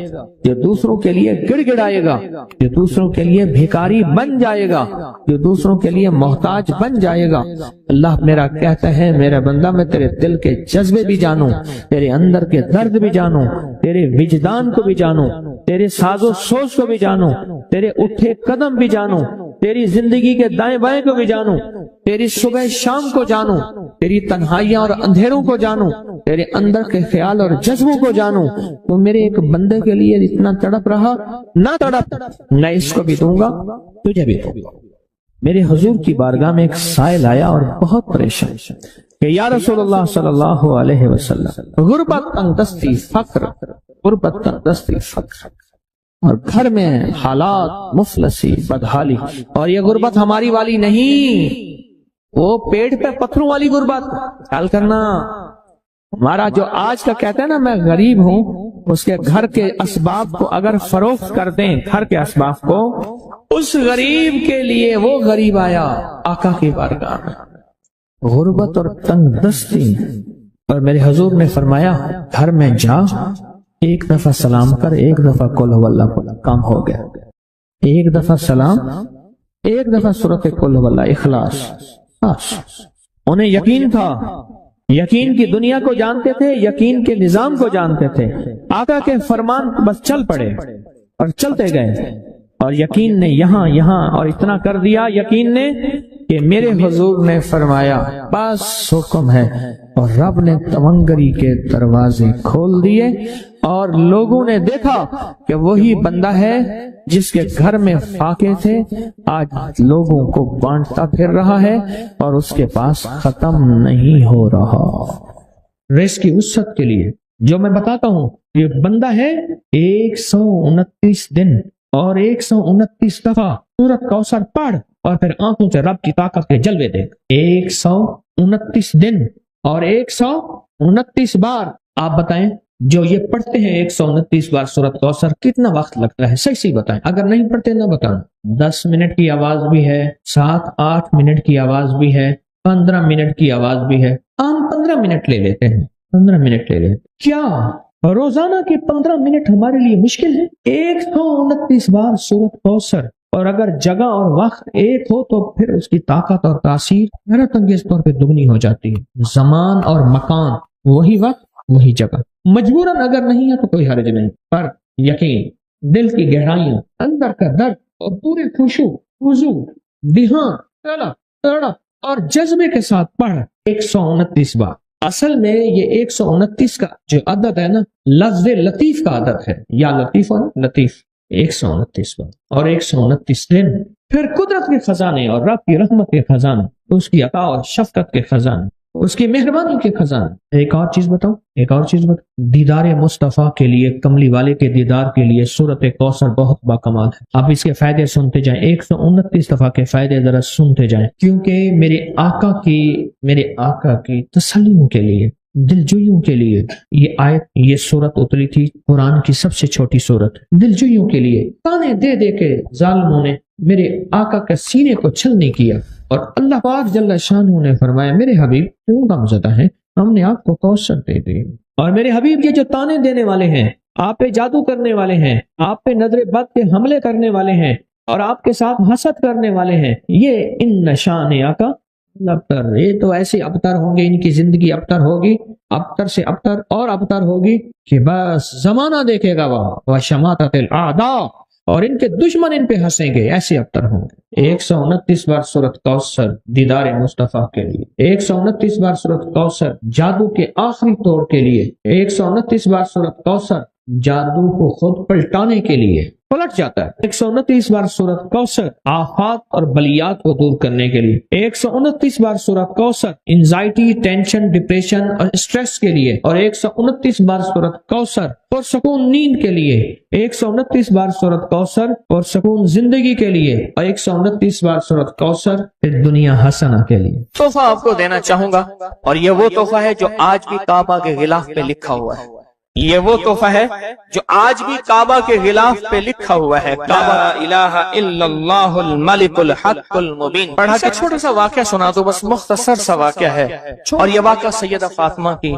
جو دوسروں کے لیے گڑ گڑائے گا، جو دوسروں کے لیے بھیکاری بن جائے گا، جو دوسروں کے لیے محتاج بن جائے گا، اللہ میرا کہتا ہے میرا بندہ میں تیرے دل کے جذبے بھی جانوں، تیرے اندر کے درد بھی جانوں، تیرے وجدان کو بھی جانوں، تیرے ساز و سوچ کو بھی جانوں، تیرے اٹھے قدم بھی جانوں، تیری زندگی کے دائیں بائیں کو بھی جانوں، تیری صبح شام کو جانوں، تیری تنہائیاں اور اندھیروں کو جانوں، تیرے اندر کے خیال اور جذبوں کو جانوں۔ تو میرے ایک بندے کے لیے اتنا تڑپ رہا، نہ تڑپ، میں اس کو بھی دوں گا، تجھے بھی دوں گا۔ میرے حضور کی بارگاہ میں ایک سائل آیا اور بہت پریشان کہ یا رسول اللہ صلی اللہ علیہ وسلم، غربت، تنگدستی، فقر، غربت، تنگدستی، فقر، اور گھر میں حالات مفلسی، بدحالی، اور یہ غربت ہماری والی نہیں، وہ پیٹ پہ پتھروں والی غربت۔ خیال کرنا، ہمارا جو آج کا کہتا ہے نا میں غریب ہوں، اس کے گھر کے اسباب کو اگر فروخت کر دیں، گھر کے اسباب کو، اس غریب کے لیے وہ غریب آیا آقا کی بارگاہ میں، غربت اور تنگ دستی، اور میرے حضور نے فرمایا گھر میں جا، ایک دفعہ سلام کر، ایک دفعہ قل ھو اللہ پڑھ، کام ہو گیا۔ ایک دفعہ سلام، ایک دفعہ سورۃ قل ھو اللہ اخلاص۔ انہیں یقین تھا یقین کی دنیا کو جانتے تھے، یقین کے نظام کو جانتے تھے، آقا کے فرمان بس چل پڑے اور چلتے گئے، اور یقین نے یہاں اور اتنا کر دیا یقین نے کہ میرے حضور نے فرمایا بس حکم ہے، اور رب نے تونگری کے دروازے کھول دیے، اور لوگوں نے دیکھا کہ وہی بندہ ہے جس کے گھر میں فاقے تھے آج لوگوں کو بانٹتا پھر رہا ہے اور اس کے پاس ختم نہیں ہو رہا۔ رزق کی وسعت کے لیے جو میں بتاتا ہوں، یہ بندہ ہے 129 دن اور 129 دفعہ سورۃ کوثر پڑھ اور پھر آنکھوں سے رب کی طاقت کے جلوے دیکھ۔ 129 دن اور 129 بار آپ بتائیں، جو یہ پڑھتے ہیں 129 بار سورۃ کوثر کتنا وقت لگتا ہے؟ صحیح بتائیں، اگر نہیں پڑھتے نہ بتائیں۔ 10 منٹ کی آواز بھی ہے، 7-8 منٹ کی آواز بھی ہے، 15 منٹ کی آواز بھی ہے، ہم 15 منٹ لے لیتے ہیں، 15 منٹ لے لیتے۔ کیا روزانہ کے 15 منٹ ہمارے لیے مشکل ہے؟ 129 بار سورۃ کوثر، اور اگر جگہ اور وقت ایک ہو تو پھر اس کی طاقت اور تاثیر حیرت انگیز طور پہ دگنی ہو جاتی ہے۔ زمان اور مکان وہی وقت وہی جگہ، مجبوراً اگر نہیں ہے تو کوئی حرج نہیں، پر یقین، دل کی گہرائیاں، اندر کا درد اور پورے خشوع، خضوع، دھیان، تڑپ اور جذبے کے ساتھ پڑھ 129 بار۔ اصل میں یہ 129 کا جو عدد ہے نا، لفظ لطیف کا عدد ہے، یا لطیف اور لطیف، 129 بار اور 129 دن۔ پھر قدرت کے خزانے اور رب کی رحمت کے خزانے، اس کی عطا اور شفقت کے خزانے، اس کی مہربانی کے خزانے۔ ایک اور چیز بتاؤں، دیدار مصطفیٰ کے لیے، کملی والے کے دیدار کے لیے سورۃ کوثر بہت باکمال ہے۔ آپ اس کے فائدے سنتے جائیں، 129 دفعہ کے فائدے ذرا سنتے جائیں، کیونکہ میرے آقا کی تسلیوں کے لیے، دلجوئیوں کے لیے یہ آیت، یہ سورت اتری تھی، قرآن کی سب سے چھوٹی سورت۔ دلجوئیوں کے لیے تانے دے دے کے ظالموں نے میرے آقا کے سینے کو چھلنی کیا، اور اللہ پاک جل شانہ نے فرمایا میرے حبیب کیوں غمزدہ ہیں، ہم نے آپ کو کوثر دے دی۔ اور میرے حبیب یہ جو تانے دینے والے ہیں، آپ پہ جادو کرنے والے ہیں، آپ پہ نظر بد کے حملے کرنے والے ہیں، اور آپ کے ساتھ حسد کرنے والے ہیں، یہ ان نشان آقا ابتر، یہ تو ایسے ابتر ہوں گے، ان کی زندگی ابتر ہوگی، ابتر سے ابتر اور ابتر ہوگی کہ بس زمانہ دیکھے گا وہ شماتت الاعداء، اور ان کے دشمن ان پہ ہنسیں گے، ایسے ابتر ہوں گے۔ 129 بار سورۃ کوثر دیدار مصطفیٰ کے لیے، 129 بار سورۃ کوثر جادو کے آخری توڑ کے لیے، 129 بار سورۃ کوثر جادو کو خود پلٹانے کے لیے، پلٹ جاتا ہے۔ 129 بار سورۃ کوثر آفات اور بلیات کو دور کرنے کے لیے، 129 بار سورۃ کوثر انزائٹی، ٹینشن، ڈپریشن اور اسٹریس کے لیے، اور 129 بار سورۃ کوثر پرسکون نیند کے لیے، 129 بار سورۃ کوثر پرسکون زندگی کے لیے، اور 129 بار سورۃ کوثر دنیا حسنہ کے لیے۔ تحفہ آپ کو دینا چاہوں گا، اور یہ وہ تحفہ ہے جو آج بھی کعبہ کے غلاف پہ لکھا ہوا ہے، یہ وہ تحفہ ہے جو آج بھی کعبہ کے غلاف پہ لکھا ہوا ہے، لا الہ الا اللہ الملک الحق المبین۔ پڑھا کے چھوٹا سا واقعہ سنا دو، بس مختصر سا واقعہ ہے، اور یہ واقعہ سیدہ فاطمہ کی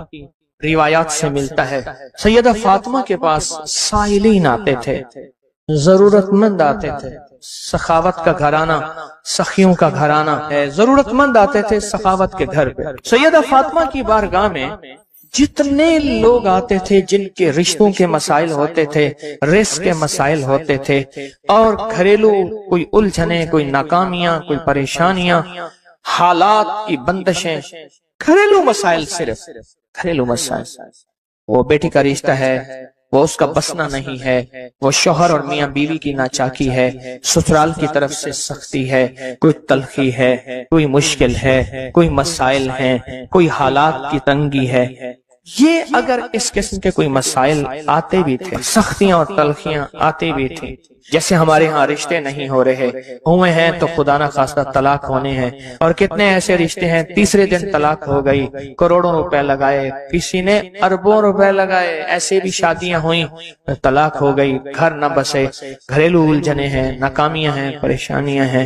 روایات سے ملتا ہے۔ سیدہ فاطمہ کے پاس سائلین آتے تھے، ضرورت مند آتے تھے، سخاوت کا گھرانہ، سخیوں کا گھرانہ ہے، ضرورت مند آتے تھے سخاوت کے گھر پہ۔ سیدہ فاطمہ کی بارگاہ میں جتنے لوگ آتے تھے جن کے رشتوں کے مسائل ہوتے تھے، رزق کے مسائل ہوتے تھے، اور گھریلو کوئی الجھنیں، کوئی ناکامیاں، کوئی پریشانیاں، حالات کی بندشیں، گھریلو مسائل، صرف گھریلو مسائل، وہ بیٹی کا رشتہ ہے، وہ اس کا بسنا نہیں ہے، وہ شوہر اور میاں بیوی کی ناچاکی ہے، سسرال کی طرف سے سختی ہے، کوئی تلخی ہے، کوئی مشکل ہے، کوئی مسائل ہیں، کوئی حالات کی تنگی ہے۔ یہ اگر اس قسم کے کوئی مسائل آتے بھی تھے، سختیاں اور تلخیاں آتے بھی تھیں، جیسے ہمارے ہاں رشتے نہیں ہو رہے، ہوئے ہیں تو خدا نہ خواستہ طلاق ہونے ہیں، اور کتنے ایسے رشتے ہیں تیسرے دن طلاق ہو گئی، کروڑوں روپے لگائے، کسی نے اربوں روپے لگائے، ایسے بھی شادیاں ہوئیں، طلاق ہو گئی، گھر نہ بسے، گھریلو الجھنیں ہیں، ناکامیاں ہیں، پریشانیاں ہیں،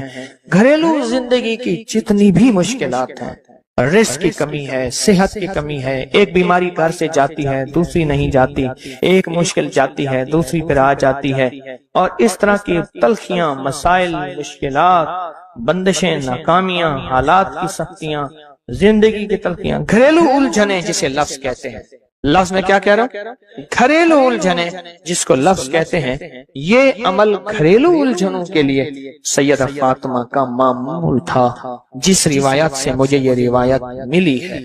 گھریلو زندگی کی جتنی بھی مشکلات ہیں، رزق کی کمی ہے، صحت کی کمی ہے، ایک بیماری گھر سے جاتی ہے دوسری نہیں جاتی، ایک مشکل جاتی ہے دوسری پھر آ جاتی ہے، اور اس طرح کی تلخیاں، مسائل، مشکلات، بندشیں، ناکامیاں، حالات کی سختیاں، زندگی کی تلخیاں، گھریلو الجھنیں جسے لفظ کہتے ہیں، لفظ میں کیا کہہ رہا ہوں، گھریلو الجھنیں جس کو لفظ کہتے ہیں، یہ عمل گھریلو الجھنوں کے لیے سیدہ فاطمہ کا معمول تھا، جس روایت سے مجھے یہ روایت ملی ہے،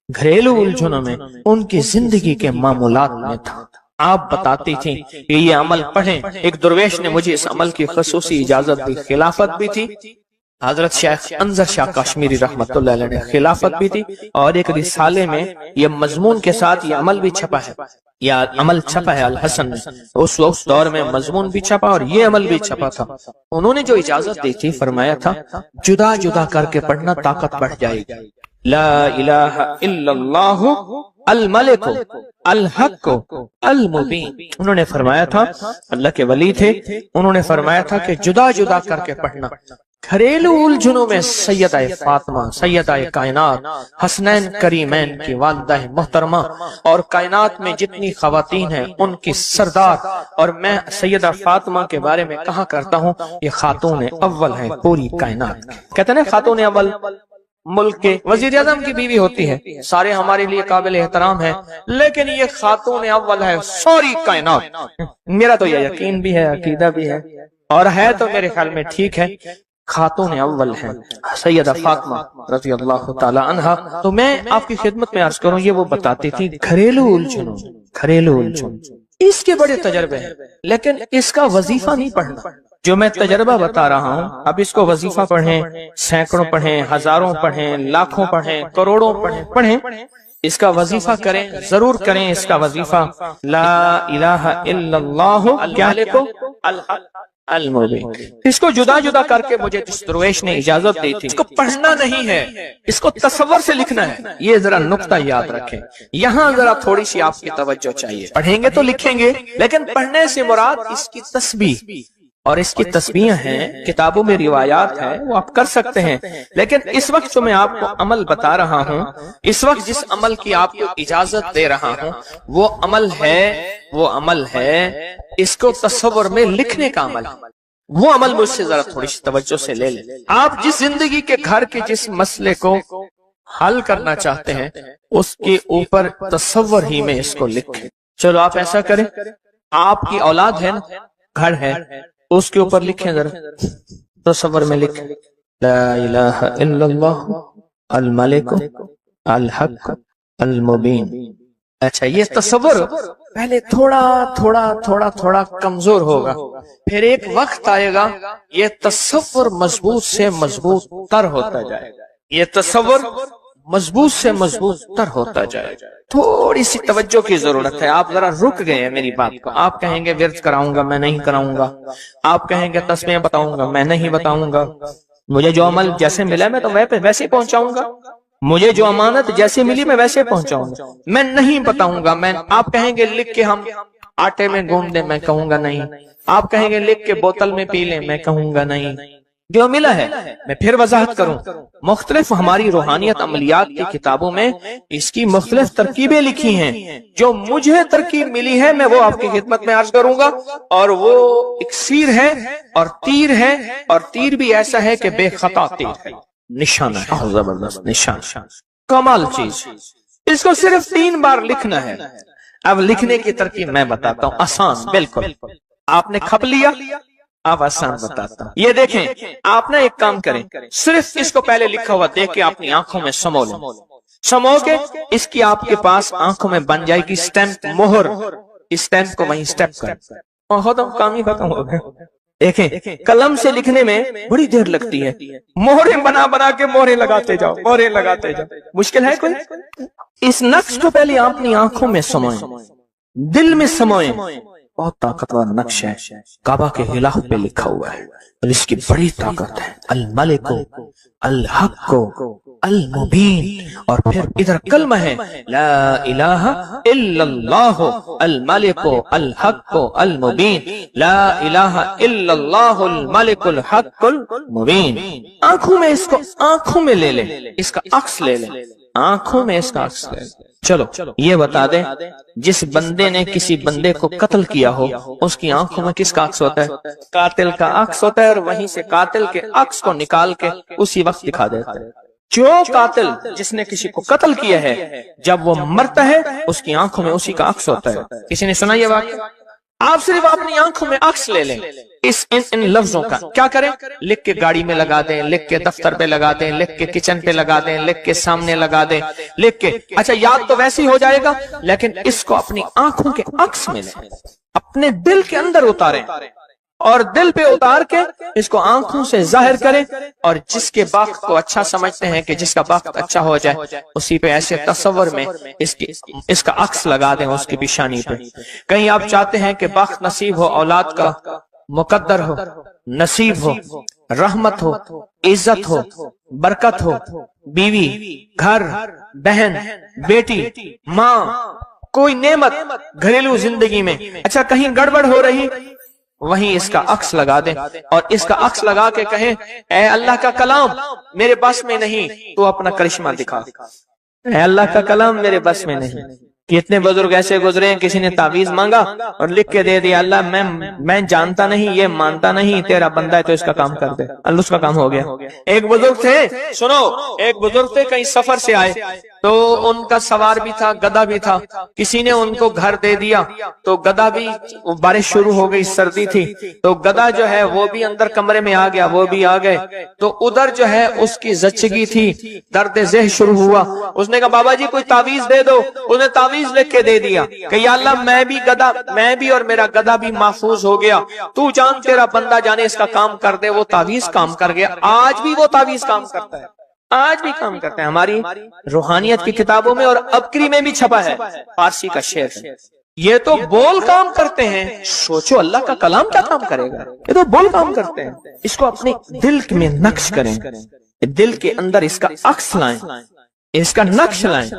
گھریلو الجھنوں میں ان کی زندگی کے معمولات میں تھا۔ آپ بتاتی تھیں کہ یہ عمل پڑھیں، ایک درویش نے مجھے اس عمل کی خصوصی اجازت دی، خلافت بھی تھی، حضرت شیخ انظر شاہ کشمیری رحمت اللہ علیہ نے خلافت بھی تھی، اور ایک رسالے میں یہ مضمون کے ساتھ یہ عمل بھی چھپا ہے، یا عمل چھپا ہے الحسن میں، اس وقت دور میں مضمون بھی چھپا اور یہ عمل بھی چھپا تھا۔ انہوں نے جو اجازت دی تھی، فرمایا تھا جدا جدا کر کے پڑھنا طاقت بڑھ جائے گی، لا الہ الا اللہ الملک الحق المبین۔ انہوں نے فرمایا تھا، اللہ کے ولی تھے، انہوں نے فرمایا تھا کہ جدا جدا کر کے پڑھنا۔ گھریلو الجھنوں میں سیدہ فاطمہ، سیدہ کائنات، حسنین کریمین کی والدہ محترمہ، اور کائنات میں جتنی خواتین ہیں ان کی سردار، اور میں سیدہ فاطمہ کے بارے میں کہا کرتا ہوں یہ خاتون اول ہیں پوری کائنات۔ کہتے ہیں خاتون اول ملک کے وزیر اعظم کی بیوی ہوتی ہے، سارے ہمارے لیے قابل احترام ہے، لیکن یہ خاتون اول ہے ساری کائنات۔ میرا تو یہ یقین بھی ہے، عقیدہ بھی ہے، اور ہے تو میرے خیال میں ٹھیک ہے، خاتون اول ہیں سیدہ فاطمہ رضی اللہ تعالی عنہا۔ تو میں آپ کی خدمت میں عرض کروں، یہ وہ بتاتی تھی گھریلو الجھنوں، گھریلو الجھن اس کے بڑے تجربے ہیں، لیکن اس کا وظیفہ نہیں پڑھنا۔ جو میں تجربہ بتا رہا ہوں، اب اس کو وظیفہ پڑھیں، سینکڑوں پڑھیں، ہزاروں پڑھیں، لاکھوں پڑھیں، کروڑوں پڑھیں، اس کا وظیفہ کریں، ضرور کریں اس کا وظیفہ، لا الہ الا اللہ الحق المبین۔ اس کو جدا جدا کر کے مجھے جس درویش نے اجازت دی تھی، اس کو پڑھنا نہیں ہے، اس کو تصور سے لکھنا ہے۔ یہ ذرا نقطہ یاد رکھیں، یہاں ذرا تھوڑی سی آپ کی توجہ چاہیے۔ پڑھیں گے تو لکھیں گے، لیکن پڑھنے سے مراد اس کی تسبیح، اور اس کی تسبیح ہیں، کتابوں میں روایات ہیں، وہ آپ کر سکتے ہیں، لیکن اس وقت جو میں آپ کو عمل بتا رہا ہوں، اس وقت جس عمل کی آپ کو اجازت دے رہا ہوں، وہ عمل ہے اس کو تصور میں لکھنے کا عمل۔ وہ عمل مجھ سے ذرا تھوڑی سی توجہ سے لے لیں۔ آپ جس زندگی کے گھر کے جس مسئلے کو حل کرنا چاہتے ہیں، اس کے اوپر تصور ہی میں اس کو لکھیں۔ چلو آپ ایسا کریں، آپ کی اولاد ہے نا، گھر ہے، اس کے اوپر لکھیں، ذرا تصور میں لکھیں، لا الہ الا اللہ الملک الحق المبین۔ اچھا، یہ تصور پہلے تھوڑا کمزور ہوگا، پھر ایک وقت آئے گا یہ تصور مضبوط سے مضبوط تر ہوتا جائے گا، یہ تصور مضبوط سے مضبوط تر ہوتا جائے گا۔ تھوڑی سی توجہ کی ضرورت ہے، آپ ذرا رک گئے ہیں میری بات کو۔ آپ کہیں گے ورد کراؤں گا، میں نہیں کراؤں گا، آپ کہیں گے تسبیح بتاؤں گا، میں نہیں بتاؤں گا، مجھے جو عمل جیسے ملا میں تو ویسے پہنچاؤں گا، مجھے جو امانت جیسے ملی میں ویسے پہنچاؤں گا، میں نہیں بتاؤں گا۔ آپ کہیں گے لکھ کے ہم آٹے میں گوندھ دیں، میں کہوں گا نہیں۔ آپ کہیں گے لکھ کے بوتل میں پی لیں، میں کہوں گا نہیں۔ جو ملا ہے میں پھر وضاحت کروں، مختلف ہماری روحانیت عملیات کی کتابوں میں اس کی مختلف ترکیبیں لکھی ہیں، جو مجھے ترکیب ملی ہے میں وہ آپ کی خدمت میں عرض کروں گا، اور وہ اکسیر ہے اور تیر ہے، اور تیر بھی ایسا ہے کہ بے خطا تیر ہے، نشانہ ہے، زبردست نشان، کمال چیز۔ اس کو صرف 3 بار لکھنا ہے۔ اب لکھنے کی ترکیب میں بتاتا ہوں، آسان بالکل۔ آپ نے کھپ لیا، آپ آسان بتاتا ہوں۔ یہ دیکھیں، آپ نے ایک کام کریں، صرف اس کو پہلے لکھا ہوا دیکھ کے اپنی آنکھوں میں سمو لیں، سمو کے اس کی آپ کے پاس آنکھوں میں بن جائے گی سٹیمپ، مہر، اس سٹیمپ کو وہیں سٹیپ کریں، ختم، کام ہی ختم ہو گیا۔ دیکھیں، قلم سے لکھنے میں بڑی دیر لگتی ہے، مہریں بنا کے مہریں لگاتے جاؤ، مہریں لگاتے جاؤ، مشکل ہے کوئی؟ اس نقش کو پہلے اپنی آنکھوں میں سموئیں، دل میں سموئیں۔ بہت طاقتور نقش ہے، کعبہ کے غلاف پہ لکھا ہوا ہے، اور اس کی بڑی طاقت ہے، الملک الحق المبین، اور پھر ادھر کلمہ ہے، لا الہ الا اللہ الملک الحق المبین، لا الہ الا اللہ الملک الحق المبین۔ آنکھوں میں اس کو آنکھوں میں لے لیں، اس کا عکس لے لیں، آنکھوں میں اس کا عکس لے لیں۔ چلو یہ بتا دیں، جس بندے نے کسی بندے کو قتل کیا ہو، اس کی آنکھوں میں کس کا عکس ہوتا ہے؟ قاتل کا عکس ہوتا ہے، اور وہیں سے قاتل کے عکس کو نکال کے اسی وقت دکھا دیتا ہے۔ جو قاتل جس نے کسی کو قتل کیا ہے جب وہ مرتا ہے اس کی آنکھوں میں اسی کا عکس ہوتا ہے. کسی نے سنا یہ واقعہ؟ آپ صرف اپنی آنکھوں میں عکس لے لیں ان لفظوں کا. کیا کریں؟ لکھ کے گاڑی میں لگا دیں، لکھ کے دفتر پہ لگا دیں، لکھ کے کچن پہ لگا دیں، لکھ کے سامنے لگا دیں، لکھ کے. اچھا یاد تو ویسے ہی ہو جائے گا، لیکن اس کو اپنی آنکھوں کے عکس میں لیں، اپنے دل کے اندر اتاریں اور دل پہ اتار کے اس کو آنکھوں سے ظاہر کریں. اور جس کے بخت کو اچھا سمجھتے ہیں کہ جس کا بخت اچھا ہو جائے، اسی پہ ایسے تصور میں اس کا عکس لگا دیں اس کی پیشانی پہ. کہیں آپ چاہتے ہیں کہ بخت نصیب ہو، اولاد کا مقدر ہو، نصیب ہو، رحمت ہو، عزت ہو، برکت ہو، بیوی، گھر، بہن، بیٹی، ماں، کوئی نعمت گھریلو زندگی میں. اچھا کہیں گڑبڑ ہو رہی، وہیں اس کا عکس لگا دیں اور اس کا عکس لگا کے کہیں اے اللہ کا کلام میرے بس میں نہیں، تو اپنا کرشمہ دکھا. اے اللہ کا کلام میرے بس میں نہیں. کتنے بزرگ ایسے گزرے ہیں، کسی نے تعویذ مانگا اور لکھ کے دے دیا اللہ میں جانتا نہیں، یہ مانتا نہیں، تیرا بندہ ہے تو اس کا کام کر دے. اللہ اس کا کام ہو گیا. ایک بزرگ تھے، سنو، ایک بزرگ تھے کہیں سفر سے آئے تو ان کا سوار بھی تھا، گدھا بھی تھا. کسی نے ان کو گھر دے دیا تو گدھا بھی، بارش شروع ہو گئی، سردی تھی تو گدھا جو ہے وہ بھی اندر کمرے میں آ گیا، وہ بھی آ گئے. تو ادھر جو ہے اس کی زچگی تھی، درد ذہن شروع ہوا. اس نے کہا بابا جی کوئی تعویذ دے دو. اس نے تعویذ لکھ کے دے دیا کہ یا اللہ میں بھی اور میرا گدھا بھی محفوظ ہو گیا، تو جان تیرا بندہ جانے اس کا کام کر دے. وہ تعویذ کام کر گیا. آج بھی وہ تعویذ کام کرتا ہے، آج بھی کام کرتے ہیں. ہماری روحانیت کی کتابوں میں اور ابکری میں بھی چھپا ہے، فارسی کا شعر ہے. یہ تو بول کام کرتے ہیں، سوچو اللہ کا کلام کیا کام کرے گا. یہ تو بول کام کرتے ہیں. اس کو اپنے دل میں نقش کریں، دل کے اندر اس کا عکس لائیں، اس کا نقش لائیں.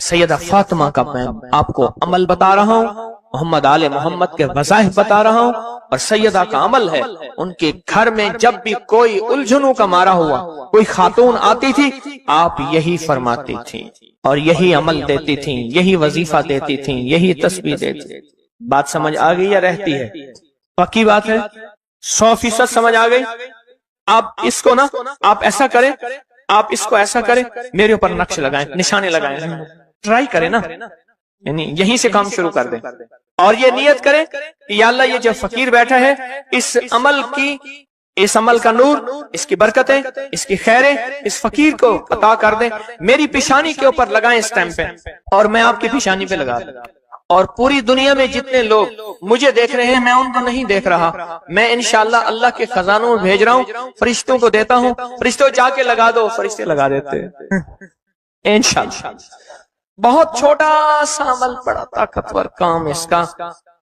سیدہ فاطمہ کا میں آپ کو عمل بتا رہا ہوں، محمد آل محمد کے وظائف بتا رہا ہوں، اور سیدہ کا عمل ہے. ان کے گھر میں جب بھی کوئی الجھنوں کا مارا ہوا، کوئی خاتون آتی تھی، آپ یہی فرماتی تھیں اور یہی عمل دیتی تھیں، یہی وظیفہ دیتی تھیں، یہی تسبیح دیتی تھیں. بات سمجھ آ گئی یا رہتی ہے؟ پکی بات ہے، 100% سمجھ آ گئی. آپ اس کو نا، آپ ایسا کریں، آپ اس کو ایسا کریں، میرے اوپر نقش لگائیں، نشانے لگائیں، ٹرائی کریں نا، یعنی یہیں سے کام شروع کر دیں. اور یہ نیت کریں کہ یا اللہ یہ جو فقیر بیٹھا ہے، اس عمل کا نور، اس کی برکتیں، اس کی خیریں اس فقیر کو عطا کر دیں. میری پیشانی کے اوپر لگائیں اس ٹائم پہ، اور میں آپ کی پیشانی پہ لگا دوں. اور پوری دنیا میں جتنے لوگ مجھے دیکھ رہے ہیں، میں ان کو نہیں دیکھ رہا، میں انشاءاللہ اللہ کے خزانوں میں بھیج رہا ہوں، فرشتوں کو دیتا ہوں، فرشتوں جا کے لگا دو، فرشتے لگا دیتے ہیں انشاءاللہ. بہت چھوٹا سا عمل، بڑا طاقتور کام اس کا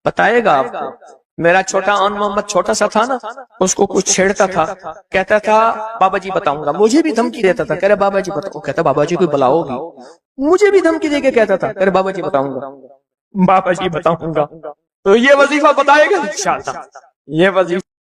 بتائے گا آپ کو. میرا چھوٹا آن محمد چھوٹا سا تھا نا، اس کو کچھ چھیڑتا تھا، کہتا تھا بابا جی بتاؤں گا. مجھے بھی دھمکی دیتا تھا، کہہ رہے بابا جی بتاؤ. کہتا بابا جی کوئی بلا ہوگی. مجھے بھی دھمکی دے کے کہتا تھا، کہہ رہے بابا جی بتاؤں گا، بابا جی بتاؤں گا. تو یہ وظیفہ بتائے گا انشاءاللہ. یہ وظیفہ